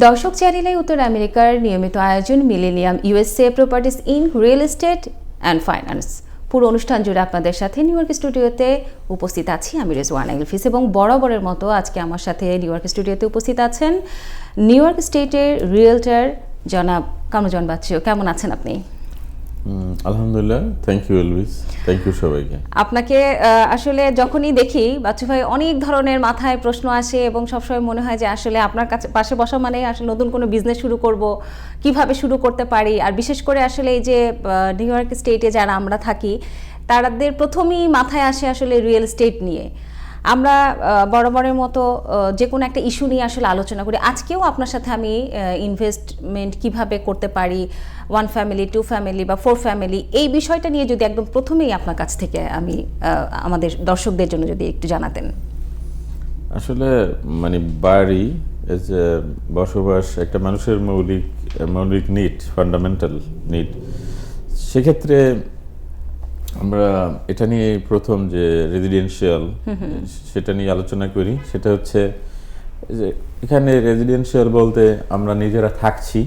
দর্শক চ্যানেলে উত্তর আমেরিকার নিয়মিত আয়োজন millennium USA properties in real estate and finance. পুরো অনুষ্ঠান জুড়ে আপনাদের সাথে নিউ ইয়র্ক স্টুডিওতে উপস্থিত আছি আমি রেজওয়ানা ইলফিস, এবং বরাবরের মতো আজকে আমার সাথে নিউ ইয়র্ক স্টুডিওতে উপস্থিত আছেন নিউ ইয়র্ক স্টেটের রিয়েলটার জনাব কামরুজ্জামান বাচ্চু। কেমন আছেন আপনি? আলহামদুলিল্লাহ, thank you Elvis, thank you সবাইকে। আপনাকে আসলে যখনই দেখি বাচ্চু ভাই অনেক ধরনের মাথায় প্রশ্ন আসে এবং সবসময় মনে হয় যে আসলে আপনার কাছে পাশে বসা মানে আসলে নতুন কোনো বিজনেস শুরু করব, কিভাবে শুরু করতে পারি। আর বিশেষ করে আসলে এই যে নিউ ইয়র্ক স্টেটে যারা আমরা থাকি তাদের প্রথমেই মাথায় আসে আসলে রিয়েল এস্টেট নিয়ে। আমরা বরাবরের মতো যে কোনো একটা ইস্যু নিয়ে আসলে আলোচনা করি। আজকেও আপনার সাথে আমি ইনভেস্টমেন্ট কিভাবে করতে পারি, 1 ফ্যামিলি 2 ফ্যামিলি বা 4 ফ্যামিলি, এই বিষয়টা নিয়ে যদি একদম প্রথমেই আপনার কাছ থেকে আমি আমাদের দর্শকদের জন্য যদি একটু জানাতেন। আসলে মানে বাড়ি বসবাস একটা মানুষের মৌলিক নিড, ফান্ডামেন্টাল নিড। সেক্ষেত্রে আমরা এটা নিয়ে প্রথম যে রেজিডেন্সিয়াল সেটা নিয়ে আলোচনা করি। সেটা হচ্ছে যে এখানে রেজিডেন্সিয়াল বলতে আমরা নিজেরা থাকছি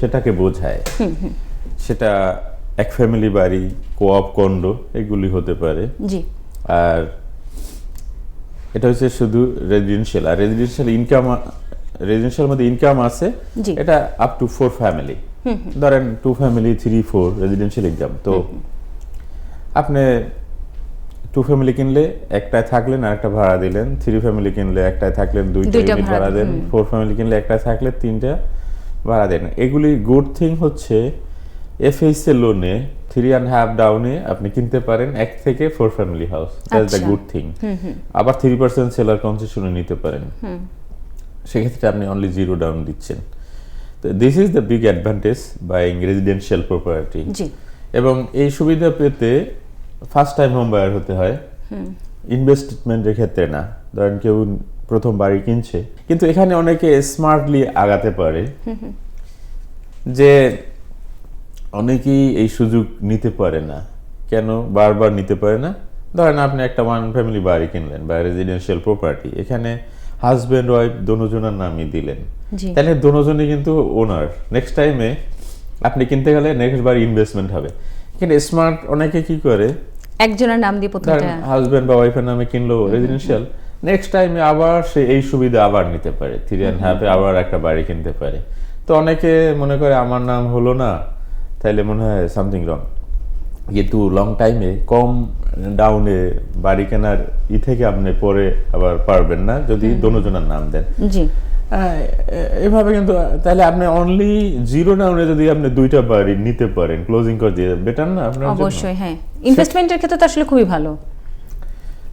সেটাকে বোঝায়। সেটা এক ফ্যামিলি বাড়ি, কোঅপ, কন্ডো এগুলি হতে পারে। আর এটা হচ্ছে শুধু রেজিডেন্সিয়াল। আর রেজিডেন্সিয়াল মধ্যে ইনকাম আছে, এটা আপ টু 4 ফ্যামিলি। ধরেন 2 ফ্যামিলি 3 4 রেজিডেন্সিয়াল ইনকাম। তো আপনি 2 ফ্যামিলি কিনলে একটায় থাকলেন আর একটা ভাড়া দিলেন, 3 ফ্যামিলি কিনলে একটায় থাকলেন 2টা ইউনিট ভাড়া দেন, 4 ফ্যামিলি কিনলে একটায় থাকলে 3টা ভাড়া দেন। এগুলি গুড থিং হচ্ছে এফএইচএ লোনে 3.5 ডাউনে আপনি কিনতে পারেন 1 থেকে 4 family house. That's the good thing. আবার 3% সেলার কনসেশনে নিতে পারেন। সেক্ষেত্রে আপনি অনলি 0 ডাউন দিচ্ছেন। তো this is the big advantage buying residential property. এবং এই সুবিধা পেতে ফার্স্ট টাইম হোম বায়ার হতে হয়, ইনভেস্টমেন্টের ক্ষেত্রে না। ধরেন কেউ প্রথম বাড়ি কিনছে, কিন্তু এখানে অনেকে স্মার্টলি আগাতে পারে যে অনেকেই এই সুযোগ নিতে পারে না। কেন বারবার নিতে পারে না? ধরেন আপনি একটা 1 ফ্যামিলি বাড়ি কিনলেন বা রেজিডেন্সিয়াল প্রপার্টি, এখানে হাজব্যান্ড ওয়াইফ দুজনের নামই দিলেন, তাহলে দুজনই কিন্তু ওনার। নেক্সট টাইমে আপনি কিনতে গেলে নেক্সট বার ইনভেস্টমেন্ট হবে। কিন্তু স্মার্ট অনেকে কি করে, একজনের নাম দিয়ে প্রথমটা হাজব্যান্ড বা ওয়াইফের নামে কিনলো রেজিডেন্সিয়াল, নেক্সট টাইমে আবার সে এই সুবিধা আবার নিতে পারে, 3.5 আবার একটা বাড়ি কিনতে পারে। তো অনেকে মনে করে আমার নাম হলো না, তাইলে মনে হয় সামথিং রং। কিন্তু লং টাইমে কম ডাউনে বাড়ি কেনার থেকে আপনি পরে আবার পারবেন না যদি দুজনের নাম দেন। এভাবে কিন্তু তাহলে আপনি অনলি 0 ডাউনে যদি আপনি 2টা বাড়ি নিতে পারেন, ক্লোজিং করে দিয়ে বেটার না আপনার জন্য? অবশ্যই, হ্যাঁ। ইনভেস্টমেন্টের ক্ষেত্রে তো আসলে খুবই ভালো।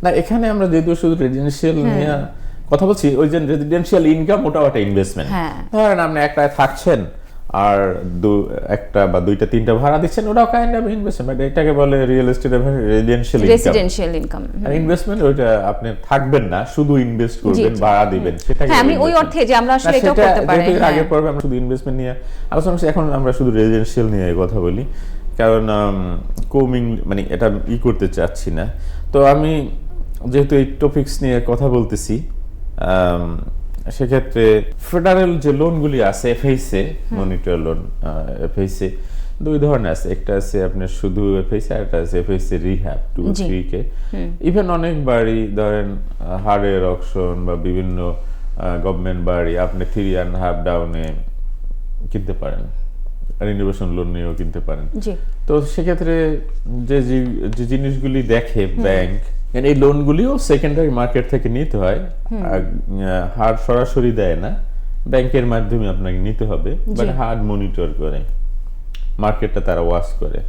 না, এখানে আমরা যেহেতু শুধু রেজিডেন্সিয়াল নিয়ে কথা বলছি, ওই যে রেজিডেন্সিয়াল ইনকাম ওটাও একটা ইনভেস্টমেন্ট। ধরেন আপনি একটায় থাকছেন আর একটা বা 2টা 3টা ভাড়া দিচ্ছেন, ওটাও কাইন্ড অফ ইনভেস্টমেন্ট। এটাকে বলে রিয়েল এস্টেট রেজিডেন্সিয়াল ইনকাম। আর ইনভেস্টমেন্ট ওইটা আপনি থাকবেন না, শুধু ইনভেস্ট করবেন, ভাড়া দিবেন, সেটাকে আমি ওই অর্থে যে আমরা আসলে এটাও করতে পারি। আগে পর্বে আমরা শুধু ইনভেস্টমেন্ট নিয়ে আলোচনা করছি, এখন আমরা শুধু রেজিডেন্সিয়াল নিয়ে কথা বলি, কারণ মানে এটা করতে চাচ্ছি না। তো আমি যেহেতু এই টপিকস নিয়ে কথা বলতেছি, সেক্ষেত্রে ফেডারেল যে লোনগুলি আছে, এফএইচএ মনিটর লোন, এফএইচএ 2 ধরনের আছে। একটা আছে আপনার শুধু এফএইচএ, আর একটা আছে এফএইচএ রিহ্যাব 2-3K। ইভেন অনেক বাড়ি ধরেন হার্ডওয়্যার অকশন বা বিভিন্ন গভর্নমেন্ট বাড়ি আপনি 3.5 ডাউনে কিনতে পারেন, রিনোভেশন লোন নিয়েও কিনতে পারেন। তো সেক্ষেত্রে যে জিনিসগুলি দেখে ব্যাংক, এই লোনগুলিও সেকেন্ডারি মার্কেট থেকে নিতে হয়, হার সরাসরি দেয় না, ব্যাংকের মাধ্যমে আপনাকে নিতে হবে, বাট হার্ড মনিটর করে মার্কেটটা তারা ওয়াচ করে।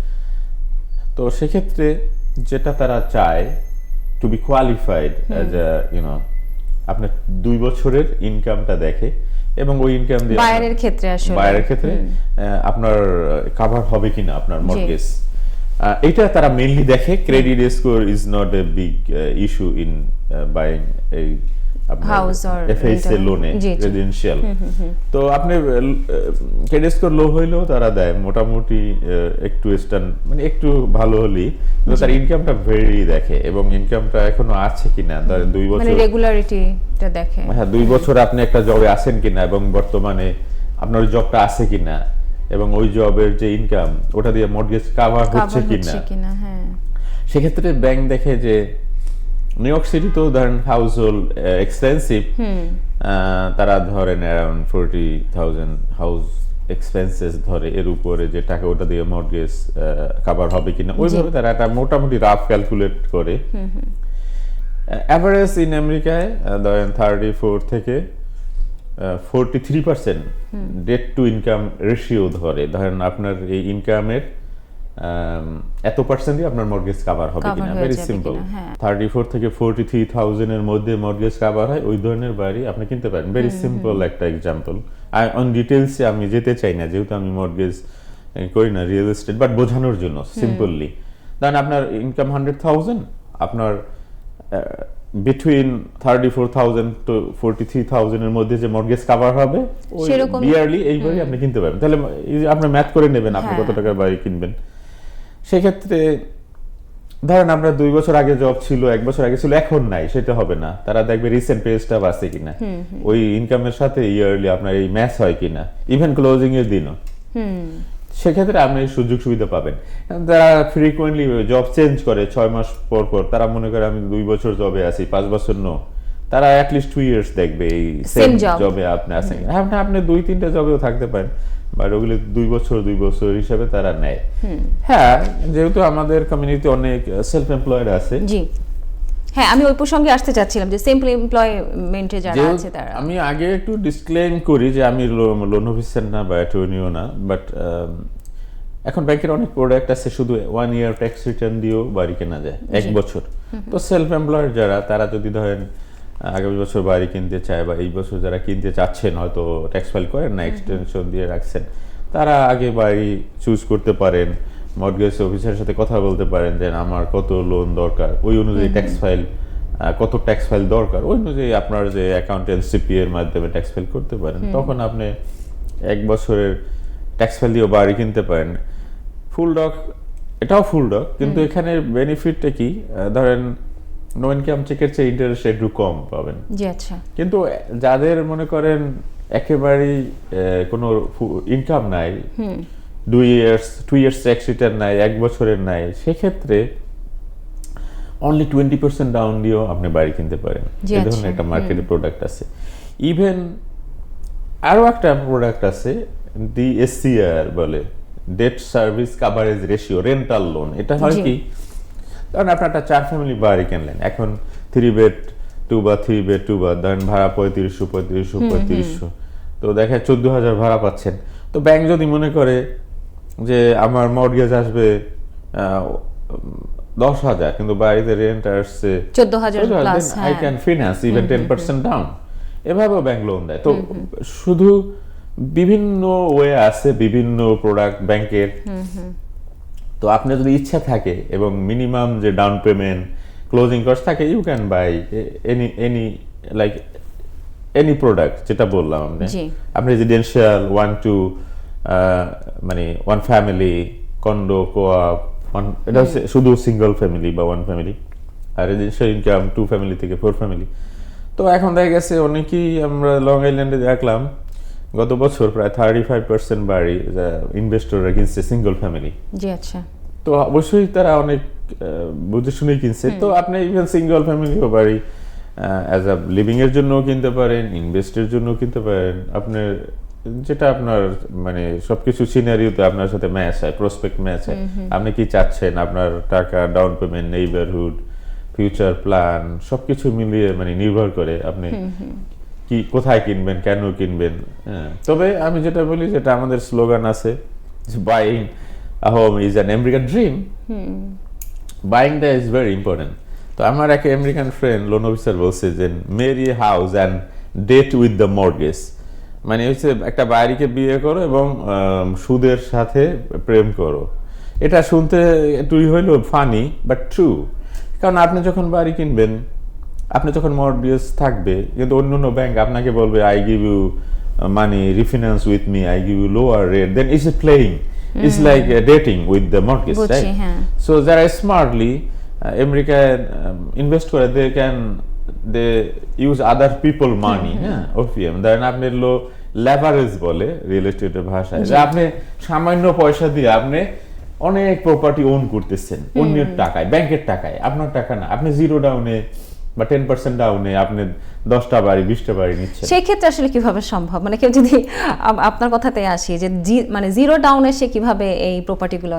তো সেক্ষেত্রে যেটা তারা চায় টু বি কোয়ালিফাইড অ্যাজ আপনার 2 বছরের ইনকামটা দেখে, এবং ওই ইনকাম দিয়ে বায়ারের ক্ষেত্রে আপনার কভার হবে কিনা আপনার মর্টগেজ, এটা তারা মেইনলি দেখে। Credit score is not a big issue in buying এই House or এফএসএ rental. লোনে জি, জি। রেজিডেন্সিয়াল। তো আপনি ক্রেডিট স্কোর লো হইলেও তারা দেয় মোটামুটি একটু মানে একটু ভালো হলেই, কিন্তু তার ইনকামটা ভেরি দেখে এবং ইনকামটা এখনো আছে কিনা, ধরেন 2 মানে বছর, রেগুলারিটিটা দেখে। হ্যাঁ 2 বছর আপনি একটা জবে আছেন কিনা এবং বর্তমানে আপনার জবটা আছে কিনা এবং ওই জবের যে ইনকাম ওটা দিয়ে মর্টগেজ কাভার হচ্ছে কিনা। হ্যাঁ। সেক্ষেত্রে ব্যাংক দেখে যে নিউ ইয়র্ক সিটি তো ধরেন হাউস হোল্ড এক্সপেন্সিভ, তারা ধরেন অ্যারাউন্ড 40,000 হাউস এক্সপেন্সেস ধরে, এর উপরে যে টাকা ওটা দিয়ে মর্টগেজ কভার হবে কিনা ওইভাবে তারা একটা মোটামুটি রাফ ক্যালকুলেট করে। অ্যাভারেজ ইন আমেরিকায় ধরেন 34 থেকে 43% ডেট টু ইনকাম রেশিও ধরেন আপনার এই ইনকামের এত পার্সেন্ট দিয়ে আপনার মর্টগেজ কভার হবে কিনা, ভেরি সিম্পল। 34 থেকে 43,000 এর মধ্যে মর্টগেজ কভার হয় ওই ধরনের বাড়ি আপনি কিনতে পারেন, ভেরি সিম্পল একটা এক্সাম্পল। অন ডিটেইলসে আমি যেতে চাই না যেহেতু আমি মর্টগেজ করি না, রিয়েল এস্টেট, বাট বোঝানোর জন্য সিম্পললি। ধরেন আপনার ইনকাম 100,000, আপনার বিটুইন 34,000 to 43,000 এর মধ্যে যে মর্টগেজ কভার হবে ওই ইয়ারলি এই বাড়ি আপনি কিনতে পারবেন। তাহলে আপনি ম্যাথ করে নেবেন আপনি কত টাকার বাড়ি কিনবেন। সেক্ষেত্রে ধরেন আপনার 2 বছর আগে জব ছিল, 1 বছর আগে ছিল, এখন নাই, সেটা হবে না। তারা দেখবে রিসেন্ট পে স্ট্যাব আছে কিনা, ওই ইনকামের সাথে ইয়ারলি আপনার এই ম্যাচ হয় কিনা, ইভেন ক্লোজিং এর দিনও। সেক্ষেত্রে আপনি সুযোগ সুবিধা পাবেন। যারা ফ্রিকোয়েন্টলি জব চেঞ্জ করে 6 মাস পর পর, তারা মনে করে আমি 2 বছর জবে আছি, 5 বছর তারা অ্যাটলিস্ট 2 ইয়ার্স দেখবে এই সেম জবে আপনি আছেন। আপনি 2-3টা জবেও থাকতে পারেন, বাট ওগুলো 2 বছর হিসাবে তারা নেয়। হ্যাঁ, যেহেতু আমাদের কমিউনিটি অনেক সেলফ এমপ্লয়েড আছে। জি হ্যাঁ, আমি ওই প্রসঙ্গে আসতে চাচ্ছিলাম যে সেলফ এমপ্লয়মেন্টে যারা আছে তারা। আমি আগে একটু ডিসক্লেম করি যে আমি লোন অফিসার না বা অ্যাটর্নিও না, বাট এখন ব্যাংকের অনেক প্রোডাক্ট আছে শুধু 1 ইয়ার ট্যাক্স রিটার্ন দিয়েও বাড়ি কেনা যায়, 1 বছর। তো সেলফ এমপ্লয়েড যারা, তারা যদি ধরেন আগামী বছর বাড়ি কিনতে চায় বা এই বছর যারা কিনতে চাচ্ছেন, হয়তো ট্যাক্স ফাইল করেন না, এক্সটেনশন দিয়ে রাখছেন, তারা আগে বাড়ি চুজ করতে পারেন, মর্টগেজ অফিসারের সাথে কথা বলতে পারেন যে আমার কত লোন দরকার, ওই অনুযায়ী ট্যাক্স ফাইল, কত ট্যাক্স ফাইল দরকার ওই অনুযায়ী আপনার যে অ্যাকাউন্টেন্ট সিপি এর মাধ্যমে ট্যাক্স ফাইল করতে পারেন। তখন আপনি 1 বছরের ট্যাক্স ফাইল দিয়ে বাড়ি কিনতে পারেন। ফুল ডক, এটাও ফুল ডক, কিন্তু এখানে বেনিফিটটা কি, ধরেন নো ইনকাম চেকের চেয়ে ইন্টারেস্ট একটু কম পাবেন। জি আচ্ছা। কিন্তু যাদের মনে করেন একেবারেই কোনো ইনকাম নাই, 2 ইয়ার্স ট্যাক্স রিটার্ন নাই, 1 বছরের নাই, সেক্ষেত্রে অনলি 20% ডাউন দিয়েও আপনি বাড়ি কিনতে পারেন। এই ধরনের একটা মার্কেটে প্রোডাক্ট আছে। ইভেন আরো একটা প্রোডাক্ট আছে, ডিএসসিআর বলে, debt service coverage ratio, rental loan. এটা হয় কি, কারণ আপনার একটা 4 ফ্যামিলি বাড়ি কিনলেন, এখন 3 বেড 2 বা 3 বেড 2 বা ধরেন ভাড়া 3500, তো দেখে 14,000 ভাড়া পাচ্ছেন। তো ব্যাংক যদি মনে করে যে আমার মর্টগেজ আসবে 10,000, কিন্তু বাড়িতে রেন্ট আসছে 14,000 plus, I can finance even 10% down, এভাবেও ব্যাংক লোন দেয়। তো শুধু বিভিন্ন ওয়ে আছে, বিভিন্ন প্রোডাক্ট ব্যাংকের। তো আপনার যদি ইচ্ছা থাকে এবং মিনিমাম যে ডাউন পেমেন্ট, ক্লোজিং কস্ট থাকে, you can buy any product যেটা বললাম আপনি রেজিডেন্সিয়াল 1-2 মানে 1 ফ্যামিলি, কন্ডো, কোঅপ, এটা হচ্ছে শুধু সিঙ্গল ফ্যামিলি বা 1 ফ্যামিলি, আর রেজিডেন্সিয়াল ইনকাম 2 ফ্যামিলি থেকে 4 ফ্যামিলি। তো এখন দেখা গেছে অনেকেই আমরা লং আইল্যান্ডে দেখলাম গত বছর প্রায় 35% বাড়ি ইনভেস্টররা কিনছে সিঙ্গল ফ্যামিলি। জি আচ্ছা। তো অবশ্যই তারা অনেক বুঝে শুনেই কিনছে। তো আপনি ইভেন সিঙ্গল ফ্যামিলিও বাড়ি অ্যাজ আ লিভিং এর জন্য কিনতে পারেন, ইনভেস্টের জন্য কিনতে পারেন, আপনার যেটা আপনার মানে সবকিছু সিনারিওতে আপনার সাথে ম্যাচ হয়, প্রসপেক্ট ম্যাচ হয়। আপনি কি চাচ্ছেন, আপনার টাকা, down payment, neighbourhood, future plan সবকিছু মিলিয়ে মানে নির্ভর করে আপনি কি কোথায় কিনবেন, কেন কিনবেন। তবে আমি যেটা বলি, যেটা আমাদের স্লোগান আছে, buying a home is an American dream, বাইংটা ইজ ভেরি ইম্পর্টেন্ট। তো আমার এক আমেরিকান ফ্রেন্ড লোন অফিসার বলছে যে marry house and date with the mortgage, মানে হচ্ছে একটা বাড়িকে বিয়ে করো এবং সুদের সাথে প্রেম করো। এটা শুনতে একটু হইলো ফানি বাট ট্রু, কারণ আপনি যখন বাড়ি কিনবেন আপনি যখন মর্টগেজ থাকবে, কিন্তু অন্য ব্যাংক আপনাকে বলবে I give you money, refinance with me, I give you lower rate, then it's a playing, it's like dating with the mortgage, right? So যারা স্মার্টলি আমেরিকায় ইনভেস্ট করে, দে ইউজ আদার পিপল মানি, হ্যাঁ, OPM, ধরেন আপনি leverage বলে real এস্টেটের ভাষায়, যে আপনি সামান্য পয়সা দিয়ে আপনি অনেক প্রপার্টি ওন করতেছেন অন্যের টাকায়, ব্যাংকের টাকায়, আপনার টাকা না। আপনি 0 ডাউনে বা 10% ডাউনে আপনি 10টা বাড়ি 20টা বাড়ি নিচ্ছেন। সেই ক্ষেত্রে আসলে কিভাবে সম্ভব, মানে কেউ যদি আপনার কথাতে আসি যে মানে 0 ডাউনে সে কিভাবে এই প্রপার্টিগুলো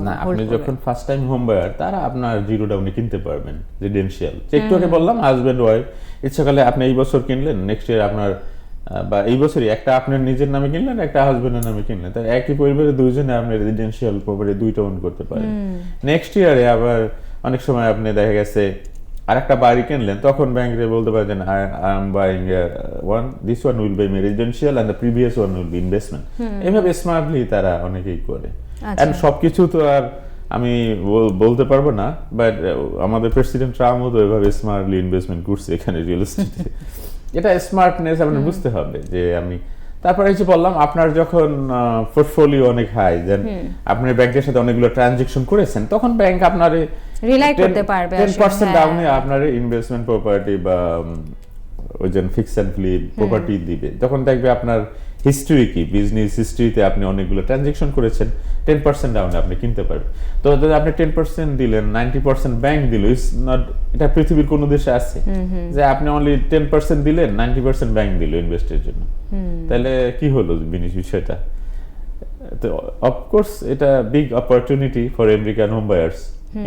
না, আপনি যখন ফার্স্ট টাইম হোম বায়ার, তারা আপনার 0 ডাউনে কিনতে পারবেন রেসিডেন্সিয়াল। একটু আগে বললাম হাজব্যান্ড ওয়াইফ ইচ্ছা করলে আপনি এই বছর কিনলেন, নেক্সট ইয়ার আপনার বা এই বছরই একটা আপনার নিজের নামে কিনলেন, একটা হাজবেন্ডের নামে কিনলেন, তাই একই পরিবারে দুইজনে আপনি রেসিডেন্সিয়াল প্রপার্টি 2টা ওন করতে পারেন। নেক্সট ইয়ারে আবার অনেক সময় আপনি দেখা গেছে আরেকটা বাড়ি কিনলেন, তখন ব্যাংকে বলতে পারেন I am buying this one will be my residential and the previous one will be investment. এইভাবে স্মার্টলি তারা অনেকেই করে। এন্ড সবকিছু তো আর আমি বলতে পারবো না, বাট আমাদের প্রেসিডেন্ট ট্রাম্পও তো এভাবে স্মার্টলি ইনভেস্টমেন্ট করছে এখানে রিয়েল এস্টেটে। এটা স্মার্টনেস আপনার বুঝতে হবে যে আমি। তারপরে এই যে বললাম, আপনার যখন পোর্টফোলিও অনেক হাই, দেন আপনি ব্যাংকের সাথে অনেকগুলো ট্রানজাকশন করেছেন, তখন ব্যাংক আপনার রিলাই করতে পারবে 10% ডাউনে আপনার ইনভেস্টমেন্ট প্রপার্টি বা ওই যে ফিক্স এন্ড ফ্লিপ প্রপার্টি দিবে। তখন দেখবে আপনার হিস্ট্রি কি, বিজনেস হিস্ট্রিতে আপনি অনেকগুলো ট্রানজাকশন করেছেন, 10% ডাউনে আপনি কিনতে পারবেন। তো যদি আপনি 10% দিলেন, 90% ব্যাংক দিল, ইটস নট, এটা পৃথিবীর কোন দেশে আছে যে আপনি অনলি 10% দিলেন, 90% ব্যাংক দিল ইনভেস্টের জন্য? তাহলে কি হলো বিষয়টা? তো অফকোর্স এটা big opportunity for American home buyers,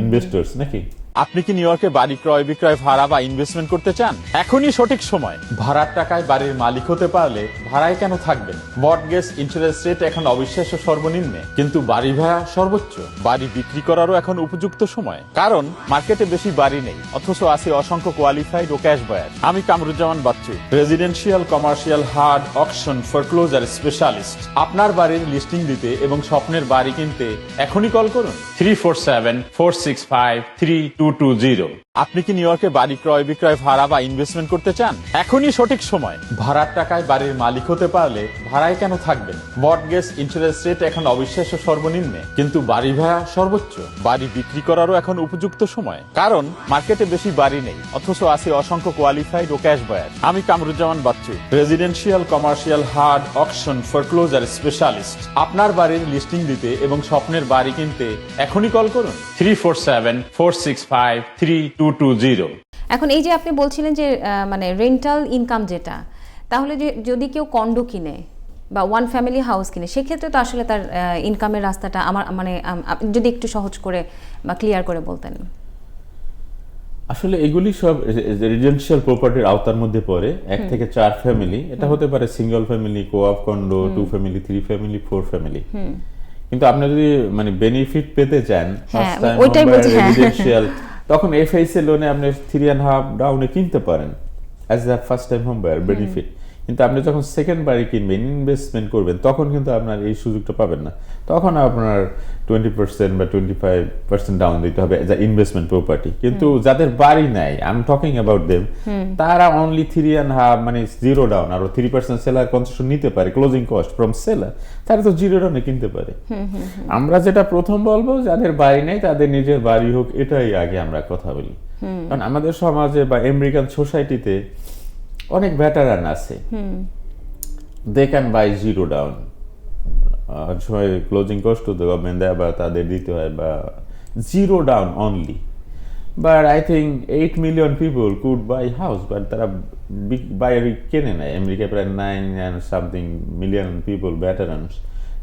investors, নাকি? আপনি কি নিউ ইয়র্কে বাড়ি ক্রয় বিক্রয়, ভাড়া বা ইনভেস্টমেন্ট করতে চান? এখনই সঠিক সময়। ভাড়ার টাকায় বাড়ির মালিক হতে পারলে ভাড়ায় কেন থাকবেন? মর্টগেজ ইন্টারেস্ট রেট এখন অবিশ্বাস্য সর্বনিম্নে, কিন্তু বাড়ি ভাড়া সর্বোচ্চ। বাড়ি বিক্রি করারও এখন উপযুক্ত সময়, কারণ মার্কেটে বেশি বাড়ি নেই, অথচ আছে অসংখ্য কোয়ালিফাইড ও ক্যাশ বায়ার। আমি Kamruzzaman Bachchu, residential, commercial, hard, auction, foreclosure specialist. আপনার বাড়ির লিস্টিং দিতে এবং স্বপ্নের বাড়ি কিনতে এখনই কল করুন 347-465-3220। আপনি কি নিউ ইয়র্কে বাড়ি ক্রয় বিক্রয়, ভাড়া বা ইনভেস্টমেন্ট করতে চান? এখনই সঠিক সময়। ভাড়ার টাকায় বাড়ির মালিক হতে পারলে ভাড়ায় কেন থাকবেন? মর্টগেজ ইন্টারেস্ট রেট এখন অবিশ্বাস্য সর্বনিম্নে, কিন্তু বাড়ি ভাড়া সর্বোচ্চ। বাড়ি বিক্রি করারও এখন উপযুক্ত সময়, কারণ মার্কেটে বেশি বাড়ি নেই, অথচ আছে অসংখ্য কোয়ালিফাইড ও ক্যাশ বায়ার। আমি Kamruzzaman Bachchu, residential, commercial, hard, auction, foreclosure specialist. আপনার বাড়ির লিস্টিং দিতে এবং স্বপ্নের বাড়ি কিনতে এখনই কল করুন 347-465-3220। এখন এই যে আপনি বলছিলেন যে মানে রেন্টাল ইনকাম যেটা, তাহলে যদি কেউ কন্ডো কিনে বা ওয়ান ফ্যামিলি হাউস কিনে, সেক্ষেত্রে তো আসলে তার ইনকামের রাস্তাটা আমার মানে যদি একটু সহজ করে বা ক্লিয়ার করে বলতেন। আসলে এগুলি সব রেসিডেন্সিয়াল প্রপার্টির আওতার মধ্যে পড়ে। 1 থেকে 4 ফ্যামিলি, এটা হতে পারে single family, coop condo, 2 family, 3 family, 4 family. কিন্তু আপনি যদি মানে বেনিফিট পেতে চান ফার্স্ট টাইম রেসিডেন্সিয়াল, তখন এফআইসি লোনে আপনি 3.5 ডাউনে কিনতে পারেন as a first time home buyer benefit. কিন্তু আপনি যখন সেকেন্ড বাড়ি কিনবেন, ইনভেস্টমেন্ট করবেন, তখন কিন্তু আপনার এই সুযোগটা পাবেন না। তখন আপনার 20% বা 25% ডাউন দিতে হবে এজ আ ইনভেস্টমেন্ট প্রপার্টি। কিন্তু যাদের বাড়ি নাই, I am talking about them, তারা অনলি 3.5 মানে 0 ডাউন আর 3% সেলার কনসেশন নিতে পারে, ক্লোজিং কস্ট ফ্রম সেলার, তারা তো 0 ডাউনে কিনতে পারে। আমরা যেটা প্রথম বলবো, যাদের বাড়ি নেই তাদের নিজের বাড়ি হোক, এটাই আগে আমরা কথা বলি। কারণ আমাদের সমাজে বা আমেরিকান সোসাইটিতে অনেক ভেটারান আছে, দে ক্যান বাই 0 ডাউন। সময় ক্লোজিং কস্ট তো গভর্নমেন্ট দেয় বা তাদের দিতে হয়, বা 0 down only. But I think 8 million people could buy house, but তারা বাড়ি কেনে নেয়। আমেরিকায় প্রায় 9 মিলিয়ন পিপল ভেটারানস,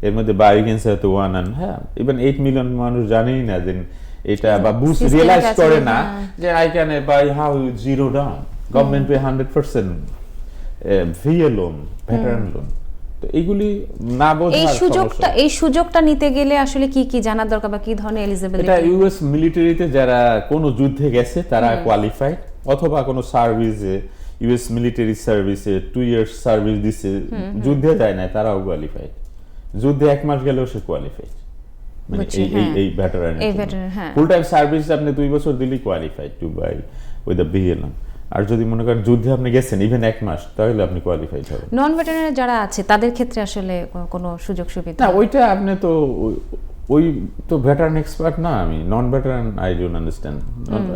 এর মধ্যে বাড়ি কিনছে হয়তো 1 and হ্যাঁ ইভেন 8 মিলিয়ন মানুষ জানেই না যে এটা, বা রিয়েলাইজ করে না যে I can buy how 0 down. Government pay 100% VA loan, veteran loan. তো এইগুলি না বোঝার সমস্যা। এই সুযোগটা নিতে গেলে আসলে কি কি জানার দরকার বা কি ধরনের এলিজিবিলিটি? এটা ইউএস মিলিটারিতে যারা কোনো যুদ্ধে গেছে তারা কোয়ালিফাইড, অথবা কোনো সার্ভিসে, ইউএস মিলিটারি সার্ভিসে 2 ইয়ার্স সার্ভিস দিছে, যুদ্ধে যায় না, তারাও কোয়ালিফাইড। যুদ্ধে 1 মাস গেলেও সে কোয়ালিফাইড, মানে এই ভেটারান। ফুল টাইম সার্ভিস আপনি 2 বছর দিলেই qualified to buy with the VA loan. আর যদি মনে করেন যুদ্ধে আপনি গেছেন ইভেন 1 মাস, তাহলে আপনি কোয়ালিফাইড হবেন। নন ভেটারান যারা আছে তাদের ক্ষেত্রে আসলে কোনো সুযোগ সুবিধা? না, ওইটা আপনি তো ওই তো ভেটারান এক্সপার্ট না, আমি নন ভেটারান আই ডোন্ট আন্ডারস্ট্যান্ড।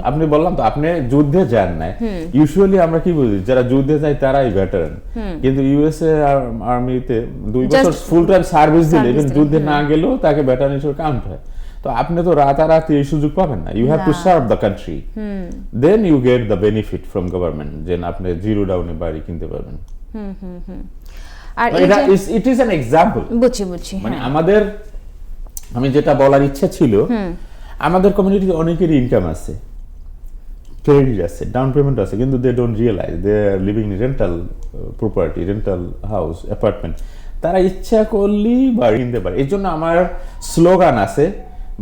আপনি বললাম তো আপনি যুদ্ধে যান নাই, ইউজুয়ালি আমরা কি বুঝি যারা যুদ্ধে যায় তারাই ভেটারান, কিন্তু ইউএসএ আর্মিতে 2 বছর ফুল টাইম সার্ভিস দিলে ইভেন যুদ্ধে না গেলেও তাকে ভেটারান হিসেবে কাউন্ট হয়। তো আপনি তো রাতারাতি এই সুযোগ পাবেন না, you have to serve the country, then you get the benefit from government, যে আপনি জিরো ডাউনে বাড়ি কিনতে পারবেন। আর এটা ইট ইজ অ্যান এক্সাম্পল। বুঝছি মানে আমাদের, আমি যেটা বলার ইচ্ছা ছিল, আমাদের কমিউনিটিতে অনেকেরই ইনকাম আছে, ক্রেডিট আছে, ডাউন পেমেন্ট আছে, কিন্তু they don't realize they are living in rental property, rental house, apartment. তারা ইচ্ছা করলেই বাড়ি কিনতে পারে। এই জন্য আমার স্লোগান আছে,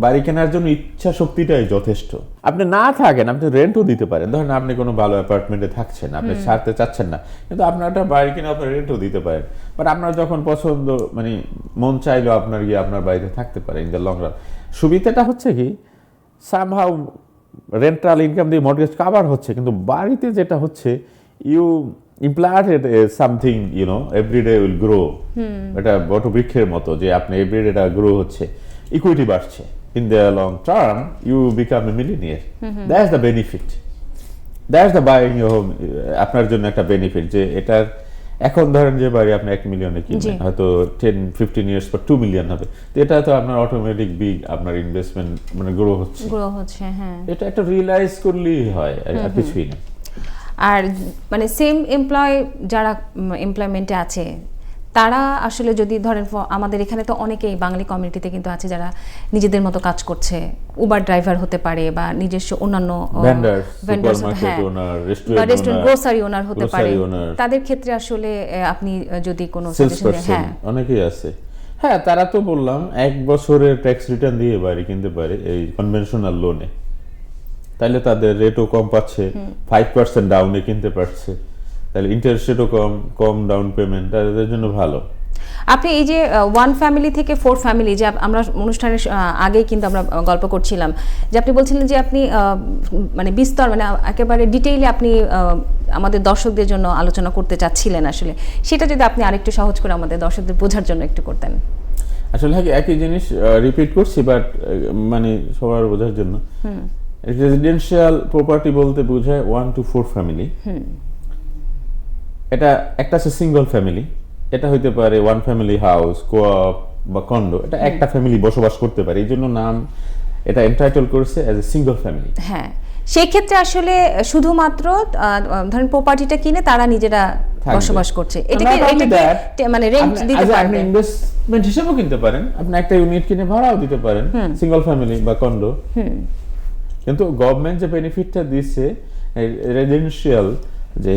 বাড়ি কেনার জন্য ইচ্ছা শক্তিটাই যথেষ্ট। আপনি না থাকেন, আপনি রেন্টও দিতে পারেন। ধরেন আপনি কোনো ভালো অ্যাপার্টমেন্টে থাকছেন, আপনি ছাড়তে চাচ্ছেন না, কিন্তু আপনার একটা বাড়ি কিনে আপনি রেন্টও দিতে পারেন। বাট আপনার যখন পছন্দ, মানে মন চাইলো আপনার গিয়ে আপনার বাড়িতে থাকতে পারেন ইন দ্য লং রান। সুবিধাটা হচ্ছে কি, সামহাউ রেন্টাল ইনকাম দিয়ে মর্টগেজ কভার হচ্ছে, কিন্তু বাড়িতে যেটা হচ্ছে, you implanted something, you know, every day will grow. এটা বটবৃক্ষের মতো, যে আপনি এভরিডে এটা গ্রো হচ্ছে, ইকুইটি বাড়ছে। In the long term, you become a millionaire. That's the benefit. That's the buying your home. আপনার জন্য একটা বেনিফিট, যে এটার এখন ধরেন যে বাড়ি আপনি 1 মিলিয়নে কিনবেন, হয়তো 10-15 years পর 2 মিলিয়ন হবে। তো এটা তো আপনার অটোমেটিক বিগ আপনার ইনভেস্টমেন্ট মানে গ্রো হচ্ছে। হ্যাঁ। এটা একটা রিয়েলাইজ করলেই হয়, আর কিছুই না। আর মানে সেম এমপ্লয় যারা এমপ্লয়মেন্টে আছে, তারা আসলে যদি ধরেন আমাদের এখানে তো অনেকেই বাঙালি কমিউনিটিতে কিন্তু আছে যারা নিজেদের মতো কাজ করছে, উবার ড্রাইভার হতে পারে বা নিজস্ব অন্যান্য রেস্টুরেন্ট, গ্রোসারি ওনার হতে পারে। তাদের ক্ষেত্রে আসলে আপনি যদি কোনো অনেকেই আছে, হ্যাঁ, তারা তো বললাম 1 বছরের ট্যাক্স রিটার্ন দিয়ে বাড়ি কিনতে পারে এই কনভেনশনাল লোনে। তাহলে তাদের রেটও কম পাচ্ছে, 5% ডাউনে কিনতে পারছে, তাহলে ইন্টারেস্ট রেটও কম ডাউন পেমেন্ট, তাদের জন্য ভালো। আপনি এই যে 1 ফ্যামিলি থেকে 4 ফ্যামিলি, যে আমরা অনুষ্ঠানের আগেই কিন্তু আমরা গল্প করছিলাম, যে আপনি বলছিলেন যে আপনি মানে বিস্তর, মানে একেবারে ডিটেইলে আপনি আমাদের দর্শকদের জন্য আলোচনা করতে চাচ্ছিলেন, আসলে সেটা যদি আপনি আরেকটু সহজ করে আমাদের দর্শকদের বোঝার জন্য একটু করতেন। আসলে একই জিনিস রিপিট করছি, বাট মানে সবার বোঝার জন্য। রেসিডেন্সিয়াল প্রপার্টি বলতে বোঝায় 1 to 4 ফ্যামিলি। এটা একটা আছে সিঙ্গল ফ্যামিলি, এটা হইতে পারে 1 ফ্যামিলি হাউস, কোঅপ বা কন্ডো, এটা একটা ফ্যামিলি বসবাস করতে পারে, এই জন্য নাম এটা এন্টাইটল করেছে অ্যাজ এ সিঙ্গল ফ্যামিলি। হ্যাঁ, সেই ক্ষেত্রে আসলে শুধুমাত্র ধরেন প্রপার্টিটা কিনে তারা নিজেরা বসবাস করছে, এটাকে মানে রেন্ট দিতে পারবে, আপনি ইনভেস্টমেন্ট হিসেবেও কিনতে পারেন, আপনি একটা ইউনিট কিনে ভাড়াও দিতে পারেন, সিঙ্গল ফ্যামিলি বা কন্ডো। কিন্তু গভর্নমেন্ট যে বেনিফিটটা দিচ্ছে রেসিডেন্সিয়াল, যে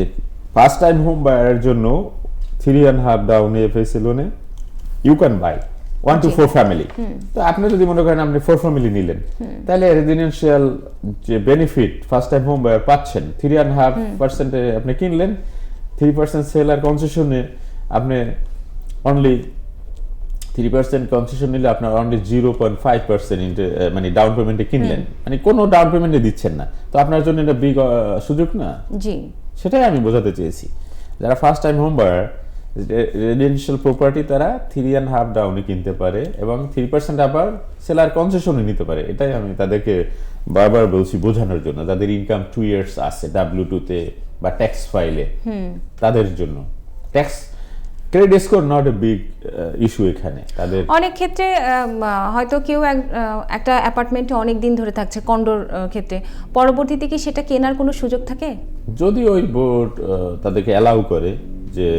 ফার্স্ট টাইম হোম বায়ারের জন্য 3.5 ডাউন এফএসএ লোনে you can buy 1 to 4 family. তো আপনি যদি মনে করেন আপনি 4 ফ্যামিলি নিলেন, তাহলে রেসিডেন্সিয়াল যে benefit first time home buyer পাচ্ছেন, 3.5% আপনি কিনলেন, 3% সেলার কনসেশনে আপনি অনলি 3% কনসেশন নিলে আপনার অনলি 0.5% মানে ডাউন পেমেন্টে কিনলেন, মানে কোনো ডাউন পেমেন্টে দিচ্ছেন না। তো আপনার জন্য এটা বিগ সুযোগ না? জি, সেটাই আমি বোঝাতে চেয়েছি। যারা first time home buyer residential property, তারা 3.5 ডাউনে কিনতে পারে এবং 3% আবার সেলার কনসেশনে নিতে পারে। এটাই আমি তাদেরকে বারবার বলছি বোঝানোর জন্য, যাদের ইনকাম 2 ইয়ার্স আছে W2-তে বা ট্যাক্স ফাইলে, তাদের জন্য tax credit score not a big issue এখানে। তাদের অনেক ক্ষেত্রে হয়তো কেউ একটা অ্যাপার্টমেন্টে অনেক দিন ধরে থাকছে, কন্ডোর ক্ষেত্রে পরবর্তীতে কি সেটা কেনার কোনো সুযোগ থাকে? যদি ওই বোর্ড তাদেরকে অ্যালাউ করে যে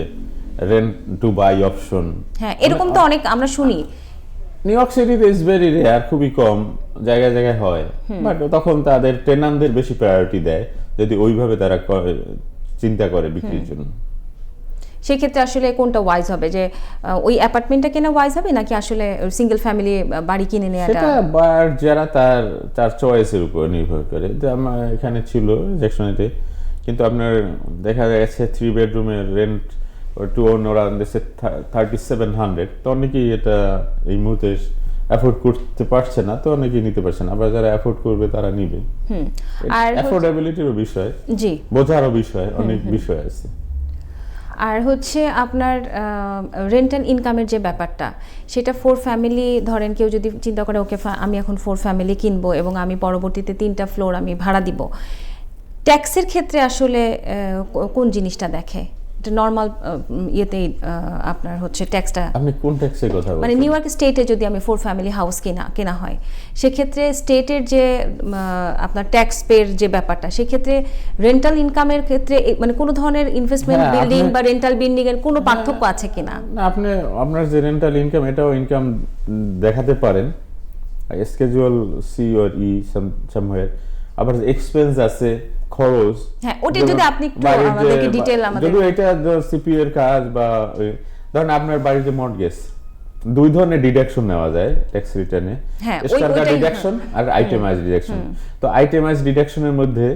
রেন্ট টু বাই অপশন, হ্যাঁ, এরকম তো অনেক আমরা শুনি। নিউ ইয়র্ক সিটিতে ইজ ভেরি রেয়ার, খুবই কম জায়গায় জায়গায় হয়, বাট তখন তাদের টেনান্টদের বেশি প্রায়োরিটি দেয় যদি ওইভাবে তারা চিন্তা করে বিক্রির জন্য। সেক্ষেত্রে আসলে কোনটা ওয়াইজ হবে, যে ওই অ্যাপার্টমেন্টটা কেনা ওয়াইজ হবে নাকি আসলে সিঙ্গেল ফ্যামিলি বাড়ি কিনে নেওয়াটা? সেটা যারা তার চয়েসের উপর নির্ভর করে। যে আমার এখানে ছিল জ্যাকসনেতে, কিন্তু আপনার দেখা গেছে 3 বেডরুমের রেন্ট টু ওন ওরা দিচ্ছে 3700, তো অনেকেই এটা এই মুহূর্তে অ্যাফোর্ড করতে পারছে না তো অনেকেই নিতে পারছে না, আবার যারা অ্যাফোর্ড করবে তারা নিবে। আর অ্যাফোর্ডেবিলিটিরও বিষয়, জি, বোঝারও বিষয়, অনেক বিষয় আছে। আর হচ্ছে আপনার রেন্টাল ইনকামের যে ব্যাপারটা, সেটা 4 ফ্যামিলি, ধরেন কেউ যদি চিন্তা করে ওকে আমি এখন 4 ফ্যামিলি কিনবো এবং আমি পরবর্তীতে 3টা ফ্লোর আমি ভাড়া দিব, ট্যাক্সের ক্ষেত্রে আসলে কোন জিনিসটা দেখে? এটা নর্মাল ইয়েতেই আপনার হচ্ছে ট্যাক্সটা, আপনি কোন ট্যাক্সের কথা মানে বলছেন? নিউ ইয়র্ক স্টেটে যদি আমি 4 ফ্যামিলি হাউস কেনা হয়, সেক্ষেত্রে স্টেটের যে আপনার ট্যাক্স পের যে ব্যাপারটা, সেক্ষেত্রে রেন্টাল ইনকামের ক্ষেত্রে মানে কোনো ধরনের ইনভেস্টমেন্ট হ্যাঁ, বিল্ডিং আপনি- বা রেন্টাল বিল্ডিং এর কোনো পার্থক্য আছে কিনা? না, আপনি আপনার যে রেন্টাল ইনকাম, এটাও ইনকাম দেখাতে পারেন, schedule C or E somewhere. আবার এক্সপেন্স আছে, খরচ। হ্যাঁ, ওটা যেমন যদি আপনি একটু বাড়ির যে- আমাদেরকে ডিটেইল আমাদের, যদিও এটা সিপি এর কাজ, বা ধরেন আপনার বাড়ির যে মর্টগেজ, 2 ধরনের ডিডাকশন নেওয়া যায় ট্যাক্স রিটার্নে, হ্যাঁ, স্ট্যান্ডার্ড ওইটাই, ডিডাকশন আর আইটেমাইজ ডিডাকশন। তো আইটেমাইজ ডিডাকশনের মধ্যে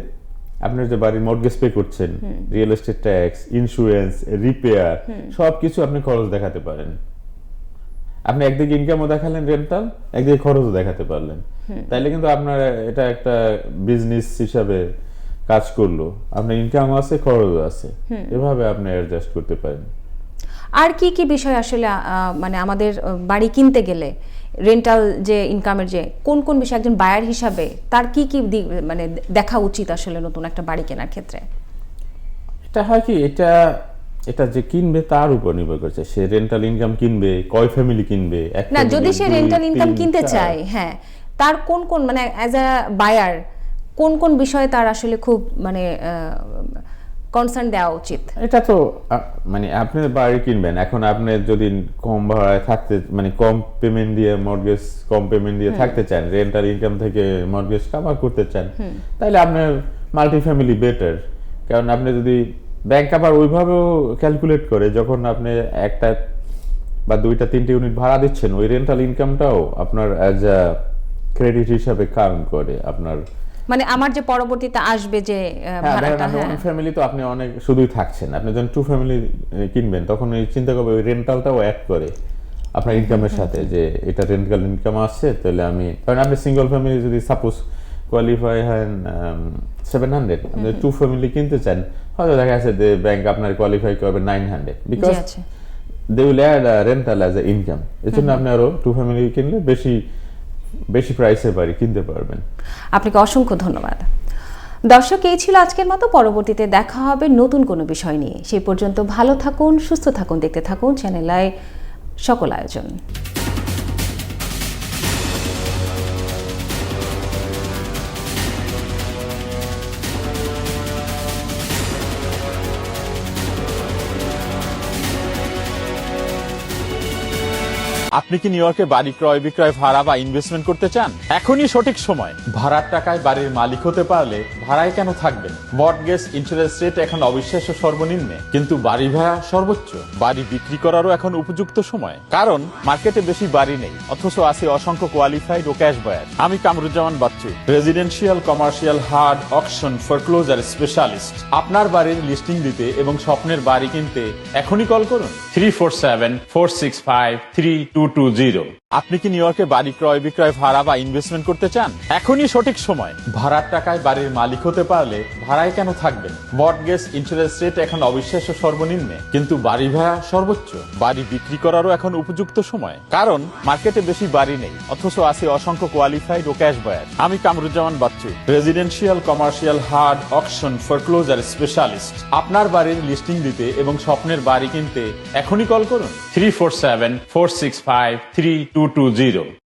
আপনার যে বাড়ির মর্টগেজ পে করছেন, real estate tax, insurance, repair, সবকিছু আপনি খরচ দেখাতে পারেন। আপনি একদিকে ইনকামও দেখালেন রেন্টাল, একদিকে খরচও দেখাতে পারলেন, তাইলে কিন্তু আপনার এটা একটা বিজনেস হিসাবে কাজ করলো। আপনার ইনকাম আছে, খরচও আছে, এভাবে আপনি অ্যাডজাস্ট করতে পারেন। আর কি কি বিষয় আসলে মানে আমাদের বাড়ি কিনতে গেলে রেন্টাল যে ইনকামের যে কোন কোন বিষয় একজন বায়ার হিসাবে তার কি কি দিক মানে দেখা উচিত আসলে নতুন একটা বাড়ি কেনার ক্ষেত্রে? এটা হয় কি, এটা যে কিনবে তার উপর নির্ভর করছে, সে রেন্টাল ইনকাম কিনবে, কয় ফ্যামিলি কিনবে, এক না, family, যদি সে 2, রেন্টাল ইনকাম 3, কিনতে 4 চায়, হ্যাঁ, তার কোন কোন মানে অ্যাজ আ বায়ার কোন কোন বিষয়ে তার আসলে খুব মানে কনসার্ন দেওয়া উচিত? এটা তো মানে আপনি বাড়ি কিনবেন, এখন আপনি যদি কম ভাড়ায় থাকতে, মানে কম পেমেন্ট দিয়ে মর্টগেজ, কম পেমেন্ট দিয়ে থাকতে চান, রেন্টাল ইনকাম থেকে মর্টগেজ কভার করতে চান, তাহলে আপনার মাল্টি ফ্যামিলি বেটার। কারণ আপনি যদি ব্যাংক আবার ওইভাবেও ক্যালকুলেট করে, যখন আপনি একটা বা 2টা 3টে ইউনিট ভাড়া দিচ্ছেন, ওই রেন্টাল ইনকামটাও আপনার অ্যাজ আ ক্রেডিট হিসাবে কাউন্ট করে আপনার। মানে আমার যে পরবর্তীতে আসবে যে ভাড়াটা, হ্যাঁ, ওয়ান ফ্যামিলি তো আপনি অনেক শুধুই থাকছেন, আপনি যখন 2 ফ্যামিলি কিনবেন তখন ওই চিন্তা করবে ওই রেন্টালটাও অ্যাড করে আপনার ইনকামের সাথে, যে এটা রেন্টাল ইনকাম আসছে, তাহলে আমি, কারণ আপনি সিঙ্গেল ফ্যামিলি যদি সাপোজ কোয়ালিফাই হন 700, আপনি 2 ফ্যামিলি কিনতে চান, হয়তো দেখা যাচ্ছে যে ব্যাংক আপনার কোয়ালিফাই করবে 900, বিকজ আছে। They will add rental as a income. এর জন্য আপনি আরো 2 ফ্যামিলি কিনলে বেশি প্রাইসে বাড়ি কিনতে পারবেন। আপনাকে অসংখ্য ধন্যবাদ। দর্শক, এই ছিল আজকের মতো। পরবর্তীতে দেখা হবে নতুন কোনো বিষয় নিয়ে। সেই পর্যন্ত ভালো থাকুন, সুস্থ থাকুন, দেখতে থাকুন চ্যানেল আই সকল আয়োজন। আপনি কি নিউ ইয়র্কে বাড়ি ক্রয় বিক্রয় ভাড়া বা ইনভেস্টমেন্ট করতে চান? এখনই সঠিক সময়। ভাড়ার টাকায় বাড়ির মালিক হতে পারলে ভাড়ায় কেন থাকবেন? মর্টগেজ ইন্টারেস্ট রেট এখন অবিশ্বাস্য সর্বনিম্নে, কিন্তু বাড়ি ভাড়া সর্বোচ্চ। বাড়ি বিক্রি করারও এখন উপযুক্ত সময়, কারণ মার্কেটে বেশি বাড়ি নেই, অথচ আছে অসংখ্য কোয়ালিফাইড ও ক্যাশ বায়ার। আমি Kamruzzaman Bachchu, residential, commercial, hard, auction, foreclosure specialist. আপনার বাড়ির লিস্টিং দিতে এবং স্বপ্নের বাড়ি কিনতে এখনই কল করুন 347-465-3220। আপনি কি নিউ ইয়র্কে বাড়ি ক্রয় বিক্রয় ভাড়া বা ইনভেস্টমেন্ট করতে চান? এখনই সঠিক সময়। ভাড়ার টাকায় বাড়ির মালিক হতে পারলে ভাড়ায় কেন থাকবেন? মর্টগেজ ইন্টারেস্ট রেট এখন অবিশ্বাস্য সর্বনিম্নে, কিন্তু বাড়ি ভাড়া সর্বোচ্চ। বাড়ি বিক্রি করারও এখন উপযুক্ত সময়, কারণ মার্কেটে বেশি বাড়ি নেই, অথচ আছে অসংখ্য কোয়ালিফাইড ও ক্যাশ বায়ার। আমি Kamruzzaman Bachchu, residential, commercial, hard, auction, foreclosure specialist. আপনার বাড়ির লিস্টিং দিতে এবং স্বপ্নের বাড়ি কিনতে এখনই কল করুন 347-465-3220।